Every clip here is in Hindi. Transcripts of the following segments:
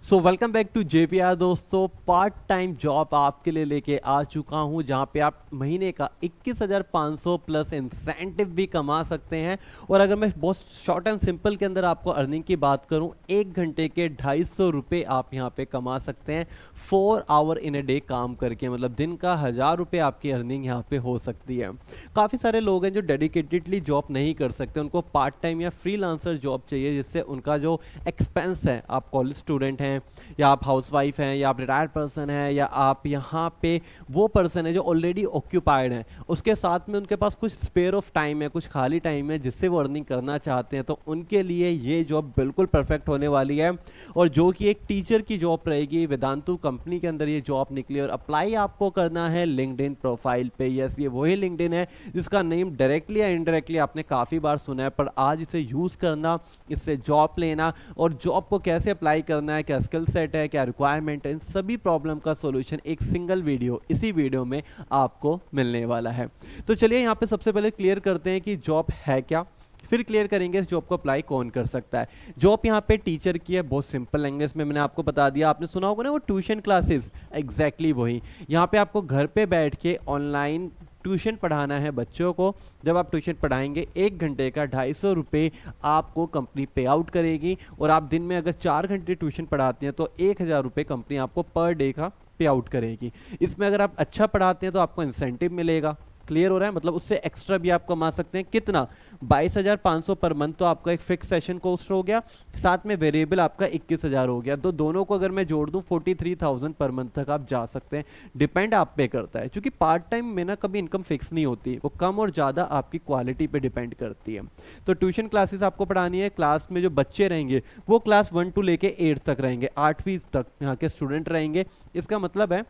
So welcome back to JPR दोस्तों। पार्ट टाइम जॉब आपके लिए लेके आ चुका हूं जहां पे आप महीने का 21,500 प्लस इंसेंटिव भी कमा सकते हैं। और अगर मैं बहुत शॉर्ट एंड सिंपल के अंदर आपको अर्निंग की बात करूं, 1 घंटे के 250 रुपये आप यहां पे कमा सकते हैं 4 आवर इन ए डे काम करके। मतलब दिन का 1000 रुपये आपकी अर्निंग यहां पे हो सकती है। काफ़ी सारे लोग हैं जो डेडिकेटेडली जॉब नहीं कर सकते, उनको पार्ट टाइम या फ्रीलांसर जॉब चाहिए जिससे उनका जो एक्सपेंस है, आप कॉलेज स्टूडेंट हैं या आप हाउसवाइफ हैं या आप रिटायर्ड पर्सन हैं या आप यहाँ पे वो पर्सन है जो ऑलरेडी ऑक्यूपाइड हैं, उसके साथ में उनके पास कुछ स्पेयर ऑफ टाइम है, कुछ खाली टाइम है जिससे वो अर्निंग करना चाहते हैं, तो उनके लिए ये जॉब बिल्कुल परफेक्ट होने वाली है। और जो कि एक टीचर की जॉब रहेगी, वेदांतु कंपनी के अंदर ये जॉब निकली। और अप्लाई आपको करना है लिंक्डइन प्रोफाइल पे। यस, ये वही लिंक्डइन है जिसका नेम डायरेक्टली या इनडायरेक्टली आपने काफ़ी बार सुना है, पर आज इसे यूज़ करना, इससे जॉब लेना और जॉब को कैसे अप्लाई करना है, क्या स्किल सेट है, क्या रिक्वायरमेंट है, इन सभी प्रॉब्लम का सॉल्यूशन एक सिंगल वीडियो, इसी वीडियो में आपको मिलने वाला है। तो चलिए यहाँ पे सबसे पहले क्लियर करते हैं कि जॉब है क्या, फिर क्लियर करेंगे इस जॉब को अप्लाई कौन कर सकता है। जॉब यहाँ पे टीचर की है, बहुत सिंपल लैंग्वेज में मैंने आपको बता दिया। आपने सुना होगा ना वो ट्यूशन क्लासेस, एग्जैक्टली वही। यहाँ पे आपको घर पे बैठ के ऑनलाइन ट्यूशन पढ़ाना है बच्चों को। जब आप ट्यूशन पढ़ाएंगे 1 घंटे का 250 रुपये आपको कंपनी पे आउट करेगी। और आप दिन में अगर 4 घंटे ट्यूशन पढ़ाते हैं तो 1000 रुपये कंपनी आपको पर डे का पे आउट करेगी। इसमें अगर आप अच्छा पढ़ाते हैं तो आपको इंसेंटिव मिलेगा। क्लियर हो रहा है? मतलब उससे एक्स्ट्रा भी आप कमा सकते हैं। कितना? 22,500 पर मंथ तो आपका एक फिक्स सेशन कॉस्ट हो गया, साथ में वेरिएबल आपका 21,000 हो गया। तो दोनों को अगर मैं जोड़ दूं 43,000 पर मंथ तक आप जा सकते हैं। डिपेंड आप पे करता है, क्योंकि पार्ट टाइम में ना कभी इनकम फिक्स नहीं होती, वो कम और ज़्यादा आपकी क्वालिटी पे डिपेंड करती है। तो ट्यूशन क्लासेस आपको पढ़ानी है। क्लास में जो बच्चे रहेंगे वो क्लास 1 to लेके 8 तक रहेंगे, 8वीं तक यहाँ के स्टूडेंट रहेंगे। इसका मतलब है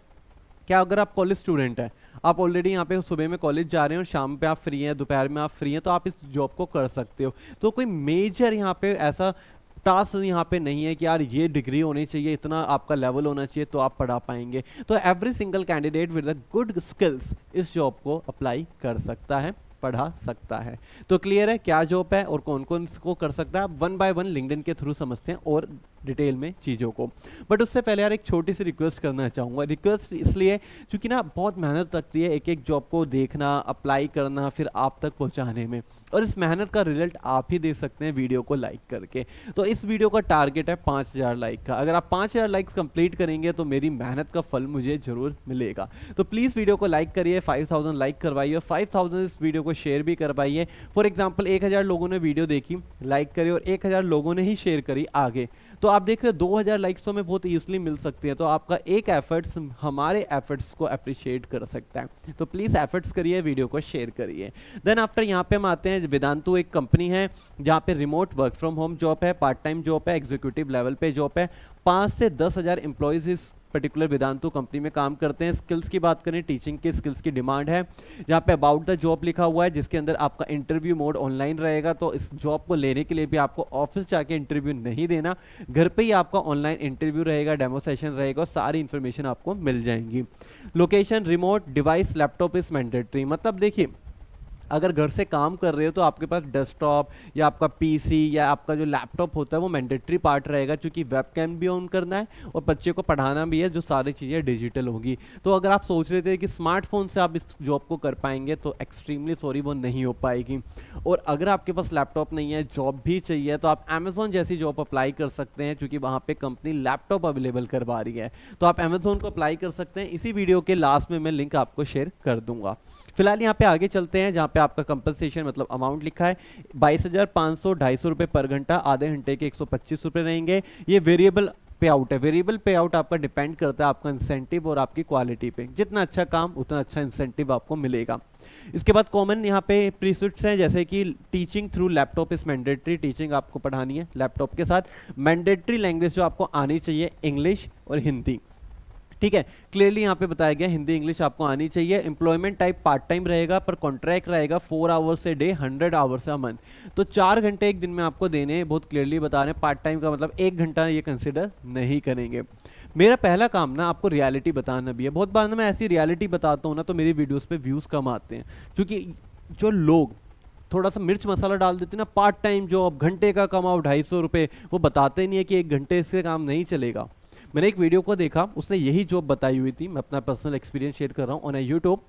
क्या, अगर आप कॉलेज स्टूडेंट हैं, आप ऑलरेडी यहाँ पे सुबह में कॉलेज जा रहे हैं और शाम पे आप फ्री हैं, दोपहर में आप फ्री हैं, तो आप इस जॉब को कर सकते हो। तो कोई मेजर यहाँ पे ऐसा टास्क यहाँ पे नहीं है कि यार ये डिग्री होनी चाहिए, इतना आपका लेवल होना चाहिए तो आप पढ़ा पाएंगे। तो every single candidate with the good skills इस जॉब को अप्लाई कर सकता है, पढ़ा सकता है। तो क्लियर है क्या जॉब है और कौन कौन इसको कर सकता है। आप 1 by 1 लिंक्डइन के थ्रू समझते हैं और डिटेल में चीज़ों को। बट उससे पहले यार एक छोटी सी रिक्वेस्ट करना चाहूँगा। रिक्वेस्ट इसलिए क्योंकि ना बहुत मेहनत लगती है एक एक जॉब को देखना, अप्लाई करना, फिर आप तक पहुँचाने में, और इस मेहनत का रिजल्ट आप ही दे सकते हैं वीडियो को लाइक करके। तो इस वीडियो का टारगेट है 5000 लाइक का। अगर आप 5000 लाइक्स कंप्लीट करेंगे तो मेरी मेहनत का फल मुझे जरूर मिलेगा। तो प्लीज़ वीडियो को लाइक करिए, 5000 लाइक करवाइए और 5000 इस वीडियो को शेयर भी करवाइए। फॉर एग्जाम्पल 1000 लोगों ने वीडियो देखी, लाइक करी, और 1000 लोगों ने ही शेयर करी आगे, तो आप देख रहे हो 2000 लाइक्स तो में बहुत ईजिली मिल सकती है। तो आपका एक एफर्ट्स हमारे एफर्ट्स को अप्रिशिएट कर सकता है। तो प्लीज़ एफर्ट्स करिए, वीडियो को शेयर करिए। देन आफ्टर यहाँ पे हम आते हैं, वेदांतु एक कंपनी है जहाँ पे remote work from home job है, पार्ट टाइम जॉब है, एग्जीक्यूटिव लेवल पे जॉब है। 5 से 10,000 एम्प्लॉयज़ इस पर्टिकुलर वेदांतु कंपनी में काम करते हैं। स्किल्स की बात करें, टीचिंग के स्किल्स की डिमांड है। जहाँ पे अबाउट द जॉब लिखा हुआ है, जिसके अंदर आपका इंटरव्यू मोड ऑनलाइन रहेगा। तो इस जॉब को लेने के लिए भी आपको ऑफिस जाके इंटरव्यू नहीं देना, घर पे ही आपका ऑनलाइन इंटरव्यू रहेगा, डेमो सेशन रहेगा और सारी इंफॉर्मेशन आपको मिल जाएंगी। Location remote, device laptop is mandatory. मतलब देखिए, अगर घर से काम कर रहे हो तो आपके पास डेस्कटॉप या आपका पीसी या आपका जो लैपटॉप होता है वो मैंडेटरी पार्ट रहेगा, क्योंकि वेबकैम भी ऑन करना है और बच्चे को पढ़ाना भी है, जो सारी चीज़ें डिजिटल होगी। तो अगर आप सोच रहे थे कि स्मार्टफोन से आप इस जॉब को कर पाएंगे तो एक्सट्रीमली सॉरी, वो नहीं हो पाएगी। और अगर आपके पास लैपटॉप नहीं है, जॉब भी चाहिए, तो आप अमेजोन जैसी जॉब अप्लाई कर सकते हैं, क्योंकि वहाँ पर कंपनी लैपटॉप अवेलेबल करवा रही है। तो आप अमेजोन को अप्लाई कर सकते हैं। इसी वीडियो के लास्ट में मैं लिंक आपको शेयर कर दूंगा। फिलहाल यहाँ पे आगे चलते हैं, जहाँ पे आपका कंपनसेशन मतलब अमाउंट लिखा है 22,500, 250 रुपये पर घंटा, आधे घंटे के 125 रुपये रहेंगे। ये वेरिएबल पे आउट है। वेरिएबल पे आउट आपका डिपेंड करता है आपका इंसेंटिव और आपकी क्वालिटी पे। जितना अच्छा काम उतना अच्छा इंसेंटिव आपको मिलेगा। इसके बाद कॉमन यहाँ पे प्रीसिट्स हैं, जैसे कि teaching through laptop is mandatory. Teaching आपको पढ़ानी है लैपटॉप के साथ। मैंडेटरी लैंग्वेज जो आपको आनी चाहिए, इंग्लिश और हिंदी। ठीक है, क्लियरली यहाँ पे बताया गया हिंदी इंग्लिश आपको आनी चाहिए। एम्प्लॉयमेंट टाइप पार्ट टाइम रहेगा, पर कॉन्ट्रैक्ट रहेगा 4 hours a day, 100 hours a month. तो 4 घंटे एक दिन में आपको देने, बहुत क्लियरली बता रहे हैं। पार्ट टाइम का मतलब 1 घंटा ये कंसिडर नहीं करेंगे। मेरा पहला काम ना आपको रियलिटी बताना भी है। बहुत बार ना मैं ऐसी रियलिटी बताता हूँ ना तो मेरी वीडियोज़ पे व्यूज़ कम आते हैं, क्योंकि जो लोग थोड़ा सा मिर्च मसाला डाल देते हैं ना, पार्ट टाइम जॉब, घंटे का कमाओ 250 रुपये, वो बताते नहीं है कि 1 घंटे इससे काम नहीं चलेगा। मैंने एक वीडियो को देखा, उसने यही जॉब बताई हुई थी, मैं अपना पर्सनल एक्सपीरियंस शेयर कर रहा हूँ ऑन यूट्यूब।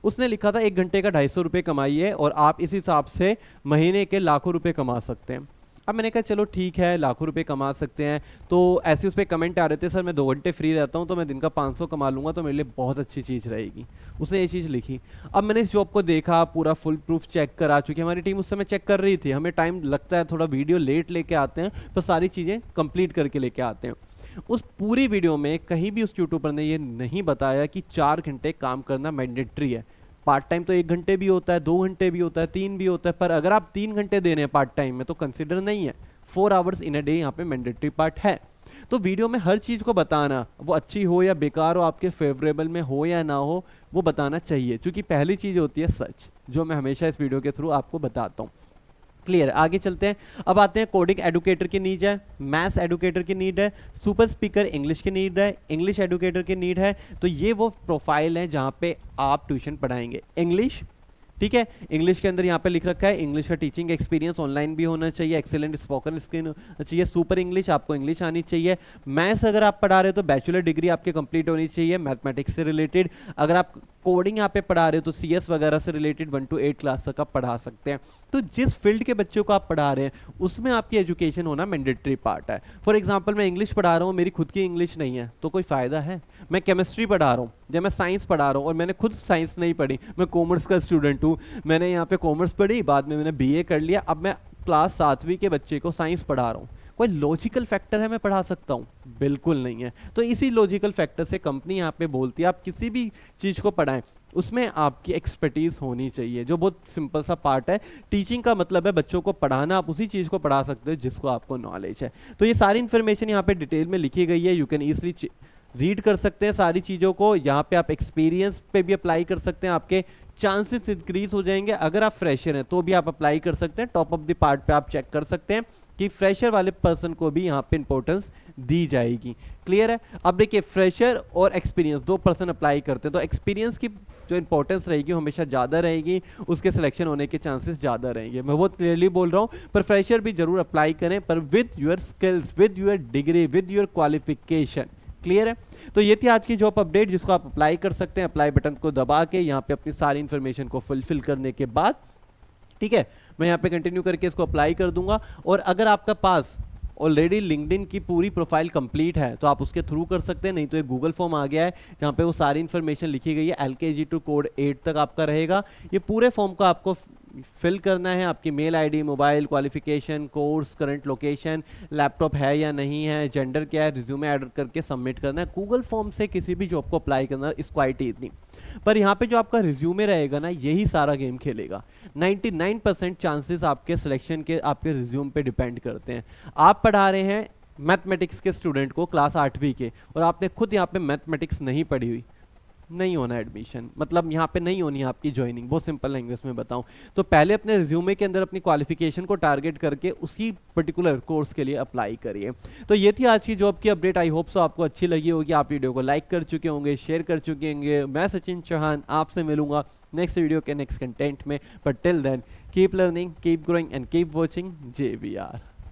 उसने लिखा था 1 घंटे का 250 रुपये कमाइए और आप इस हिसाब से महीने के लाखों रुपए कमा सकते हैं। अब मैंने कहा चलो ठीक है, लाखों रुपए कमा सकते हैं। तो ऐसे उस पर कमेंट आ रहे थे, सर मैं 2 घंटे फ्री रहता हूँ तो मैं दिन का 500 कमा लूँगा, तो मेरे लिए बहुत अच्छी चीज़ रहेगी। उसने ये चीज़ लिखी। अब मैंने इस जॉब को देखा, पूरा फुल प्रूफ चेक करा, चूँकि हमारी टीम उस समय चेक कर रही थी, हमें टाइम लगता है, थोड़ा वीडियो लेट लेके आते हैं, तो सारी चीज़ें कंप्लीट करके लेके आते हैं। उस पूरी वीडियो में कहीं भी उस यूट्यूबर ने ये नहीं बताया कि 4 घंटे काम करना मैंडेटरी है। पार्ट टाइम तो 1 घंटे भी होता है, 2 घंटे भी होता है, 3 भी होता है, पर अगर आप 3 घंटे दे रहे हैं पार्ट टाइम में तो कंसिडर नहीं है। 4 आवर्स इन अ डे यहाँ पे मैंडेटरी पार्ट है। तो वीडियो में हर चीज़ को बताना, वो अच्छी हो या बेकार हो, आपके फेवरेबल में हो या ना हो, वो बताना चाहिए, क्योंकि पहली चीज़ होती है सच, जो मैं हमेशा इस वीडियो के थ्रू आपको बताता हूँ। क्लियर, आगे चलते हैं। अब आते हैं कोडिंग एडुकेटर की नीड है, मैथ्स एडुकेटर की नीड है, सुपर स्पीकर इंग्लिश की नीड है, इंग्लिश एडुकेटर की नीड है। तो ये वो प्रोफाइल है जहाँ पे आप ट्यूशन पढ़ाएंगे। इंग्लिश, ठीक है, इंग्लिश के अंदर यहाँ पे लिख रखा है इंग्लिश का टीचिंग एक्सपीरियंस ऑनलाइन भी होना चाहिए, एक्सेलेंट स्पोकन स्किल चाहिए, सुपर इंग्लिश आपको इंग्लिश आनी चाहिए। मैथ्स अगर आप पढ़ा रहे हो तो बैचलर डिग्री आपके कंप्लीट होनी चाहिए मैथमेटिक्स से रिलेटेड। अगर आप कोडिंग यहाँ पे पढ़ा रहे हो तो सीएस वगैरह से रिलेटेड 1 to 8 क्लास तक आप पढ़ा सकते हैं। तो जिस फील्ड के बच्चों को आप पढ़ा रहे हैं उसमें आपकी एजुकेशन होना मैंडेटरी पार्ट है। फॉर एग्जांपल मैं इंग्लिश पढ़ा रहा हूँ, मेरी खुद की इंग्लिश नहीं है तो कोई फ़ायदा है? मैं केमिस्ट्री पढ़ा रहा हूँ या मैं साइंस पढ़ा रहा हूँ और मैंने खुद साइंस नहीं पढ़ी, मैं कॉमर्स का स्टूडेंट हूँ, मैंने यहाँ पे कॉमर्स पढ़ी, बाद में मैंने बीए कर लिया, अब मैं क्लास 7वीं के बच्चे को साइंस पढ़ा रहा हूँ, कोई लॉजिकल फैक्टर है मैं पढ़ा सकता हूँ? बिल्कुल नहीं है। तो इसी लॉजिकल फैक्टर से कंपनी यहाँ पे बोलती है आप किसी भी चीज़ को पढ़ाएं उसमें आपकी एक्सपर्टीज होनी चाहिए, जो बहुत सिंपल सा पार्ट है। टीचिंग का मतलब है बच्चों को पढ़ाना, आप उसी चीज़ को पढ़ा सकते हो जिसको आपको नॉलेज है। तो ये सारी इन्फॉर्मेशन यहाँ पे डिटेल में लिखी गई है, यू कैन ईजिली रीड कर सकते हैं सारी चीज़ों को। यहाँ पे आप एक्सपीरियंस पे भी अप्लाई कर सकते हैं, आपके चांसेस इंक्रीज हो जाएंगे। अगर आप फ्रेशर हैं तो भी आप अप्लाई कर सकते हैं। टॉप ऑफ द पार्ट पे आप चेक कर सकते हैं कि फ्रेशर वाले पर्सन को भी यहाँ पे इंपॉर्टेंस दी जाएगी। क्लियर है? अब देखिए फ्रेशर और एक्सपीरियंस 2 पर्सन अप्लाई करते हैं, तो एक्सपीरियंस की जो इंपॉर्टेंस रहेगी वो हमेशा ज़्यादा रहेगी, उसके सिलेक्शन होने के चांसेस ज़्यादा रहेंगे। मैं बहुत क्लियरली बोल रहा हूँ, पर फ्रेशर भी जरूर अप्लाई करें, पर with your skills, with your degree, with your qualification. Clear है? तो ये थी आज की जॉब अपडेट जिसको आप अप्लाई कर सकते हैं। अप्लाई बटन को दबा के यहाँ पे अपनी सारी इन्फॉर्मेशन को फुलफिल करने के बाद, ठीक है, मैं यहाँ पे कंटिन्यू करके इसको अप्लाई कर दूंगा। और अगर आपका पास ऑलरेडी लिंक्डइन की पूरी प्रोफाइल कंप्लीट है तो आप उसके थ्रू कर सकते हैं, नहीं तो एक गूगल फॉर्म आ गया है जहाँ पे वो सारी इन्फॉर्मेशन लिखी गई है, LKG to कोड 8 तक आपका रहेगा। ये पूरे फॉर्म को आपको फिल करना है, आपकी mail ID, mobile, qualification, course, current location, laptop है या नहीं है, जेंडर क्या है, रिज्यूमे ऐड करके सबमिट करना है। गूगल फॉर्म से किसी भी जॉब को अप्लाई करना इस क्वालिटी इतनी, पर यहाँ पे जो आपका रिज्यूमे रहेगा ना, यही सारा गेम खेलेगा। 99% चांसेस आपके सिलेक्शन के आपके रिज्यूम पे डिपेंड करते हैं। आप पढ़ा रहे हैं मैथमेटिक्स के स्टूडेंट को क्लास 8वीं के, और आपने खुद यहाँ पे मैथमेटिक्स नहीं पढ़ी हुई, नहीं होना एडमिशन, मतलब यहाँ पे नहीं होनी आपकी ज्वाइनिंग। बहुत सिंपल लैंग्वेज में बताऊँ तो पहले अपने रिज्यूमे के अंदर अपनी क्वालिफिकेशन को टारगेट करके उसी पर्टिकुलर कोर्स के लिए अप्लाई करिए। तो ये थी आज की जॉब की अपडेट। आई होप सो आपको अच्छी लगी होगी, आप वीडियो को लाइक कर चुके होंगे, शेयर कर चुके होंगे। मैं सचिन चौहान आपसे मिलूंगा नेक्स्ट वीडियो के नेक्स्ट कंटेंट में, but till then keep learning, keep growing and keep watching JVR।